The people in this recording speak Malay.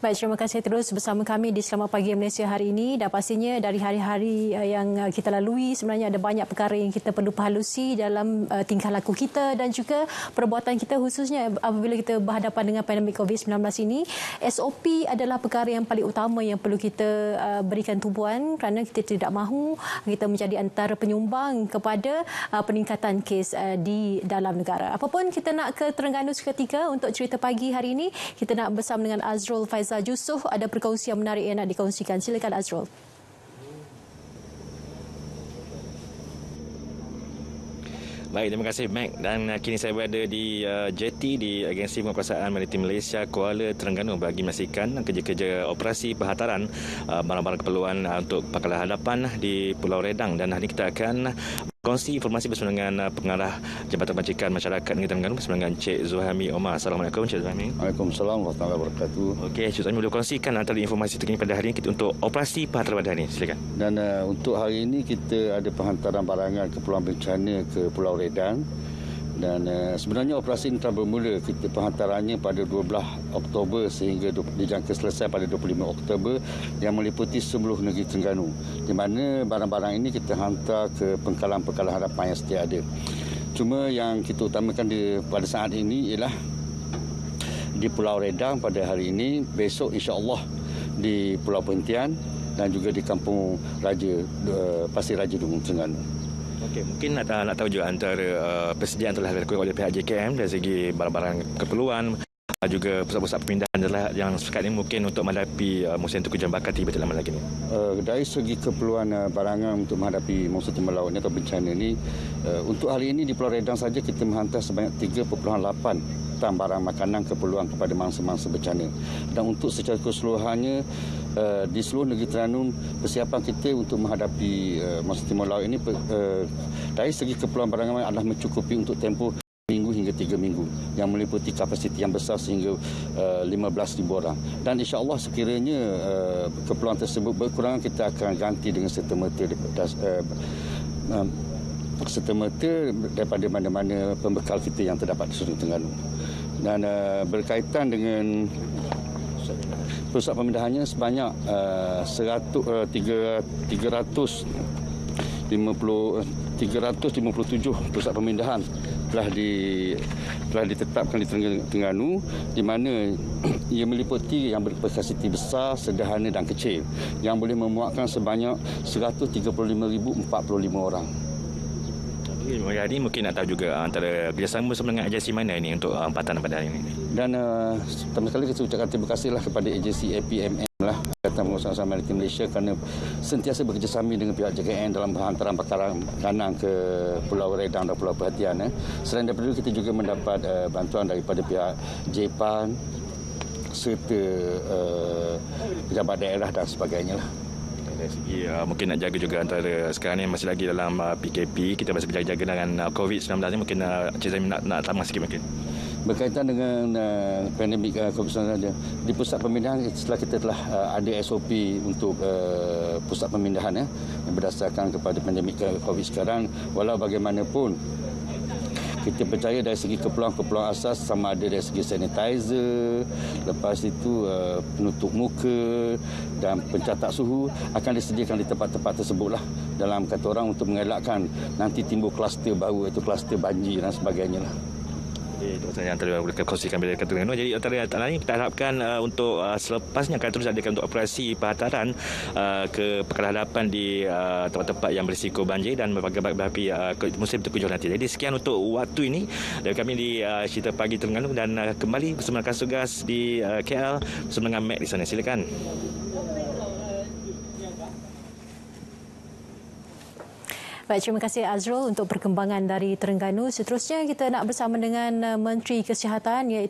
Baik, terima kasih terus bersama kami di Selamat Pagi Malaysia hari ini. Dan pastinya dari hari-hari yang kita lalui sebenarnya ada banyak perkara yang kita perlu perhalusi dalam tingkah laku kita dan juga perbuatan kita, khususnya apabila kita berhadapan dengan pandemik COVID-19 ini. SOP adalah perkara yang paling utama yang perlu kita berikan tumpuan kerana kita tidak mahu kita menjadi antara penyumbang kepada peningkatan kes di dalam negara. Apapun, kita nak ke Terengganu seketika untuk cerita pagi hari ini. Kita nak bersama dengan Azrul Faizal Yusof. Ada perkongsian menarik yang nak dikongsikan. Silakan Azrul. Baik, terima kasih Mac. Dan kini saya berada di JT di Agensi Penguasaan Maritim Malaysia Kuala Terengganu bagi menyaksikan kerja-kerja operasi penghantaran barang-barang keperluan untuk pakalan hadapan di Pulau Redang. Dan hari ini kita akan kongsi informasi bersama dengan Pengarah Jabatan Bancikan Masyarakat Negeri Terengganu bersama dengan Cik Zuhami Omar. Assalamualaikum Cik Zuhami. Waalaikumsalam warahmatullahi wabarakatuh. Okey, Cik Zuhami boleh kongsikan antara informasi terkini pada hari ini kita untuk operasi penghantaran pada hari ini. Silakan. Dan untuk hari ini kita ada penghantaran barangan keperluan bencana ke Pulau Redang. Dan sebenarnya operasi ini telah bermula. Kita penghantarannya pada 12 Oktober sehingga dijangka selesai pada 25 Oktober yang meliputi seluruh negeri Terengganu. Di mana barang-barang ini kita hantar ke pengkalan-pengkalan harapan yang setia ada. Cuma yang kita utamakan pada saat ini ialah di Pulau Redang pada hari ini, besok insya-Allah di Pulau Perhentian dan juga di Kampung Raja Pasir Raja Dungun Terengganu. Okey, mungkin nak tahu juga antara persediaan telah dilakukan oleh pihak JKM dari segi barang-barang keperluan, juga pusat-pusat pemindahan adalah yang sekarang ini mungkin untuk menghadapi musim tengku jambatan tiba lama lagi ni. Dari segi keperluan barangan untuk menghadapi musim timur laut ni atau bencana ni, untuk hari ini di Pulau Redang saja kita menghantar sebanyak 3.8 tan barang makanan keperluan kepada mangsa-mangsa bencana. Dan untuk secara keseluruhannya di seluruh negeri Terengganu, persiapan kita untuk menghadapi musim timur laut ini dari segi keperluan barangan adalah mencukupi untuk tempoh minggu hingga 3 minggu yang meliputi kapasiti yang besar sehingga 15,000 orang. Dan insya-Allah sekiranya keperluan tersebut berkurang, kita akan ganti dengan serta-merta daripada mana-mana pembekal kita yang terdapat di seluruh Terengganu. Dan berkaitan dengan pusat pemindahannya sebanyak 357 pusat pemindahan telah ditetapkan di Terengganu, di mana ia meliputi yang berkapasiti besar, sederhana dan kecil yang boleh memuatkan sebanyak 135,045 orang. Hari ini mungkin nak tahu juga antara kerjasama bersama dengan agensi mana ini untuk empatan pada hari ini. Dan pertama sekali kita ucapkan terima kasihlah kepada agensi APMM lah, Jabatan Penguasaan Maritim Malaysia, kerana sentiasa bekerjasama dengan pihak JKN dalam penghantaran makanan ke Pulau Redang dan Pulau Perhentian. Selain daripada itu, kita juga mendapat bantuan daripada pihak JPAN serta pejabat daerah dan sebagainya lah. Dari segi mungkin nak jaga juga antara sekarang ni masih lagi dalam PKP, kita masih berjaga-jaga dengan COVID-19 ni, mungkin Cik Zaimi nak tambah sikit mungkin. Berkaitan dengan pandemik COVID-19 di pusat pemindahan, setelah kita telah ada SOP untuk pusat pemindahan yang berdasarkan kepada pandemik COVID sekarang, walau bagaimanapun kita percaya dari segi keperluan asas, sama ada dari segi sanitizer, lepas itu penutup muka dan pencatat suhu akan disediakan di tempat-tempat tersebutlah, dalam kata orang untuk mengelakkan nanti timbul kluster baru, iaitu kluster banjir dan sebagainya lah. Itu sahaja yang antara boleh kongsikan bila dekat Terengganu. Jadi antara lain kita harapkan untuk selepasnya akan terus adakan untuk operasi penghantaran ke pakalan hadapan di tempat-tempat yang berisiko banjir dan berbagai musim tengku nanti. Jadi sekian untuk waktu ini dari kami di Cerita Pagi Terengganu, dan kembali bersama rakan tugas di KL bersama dengan Mac di sana. Silakan. Baik, terima kasih Azrul untuk perkembangan dari Terengganu. Seterusnya kita nak bersama dengan Menteri Kesihatan, iaitu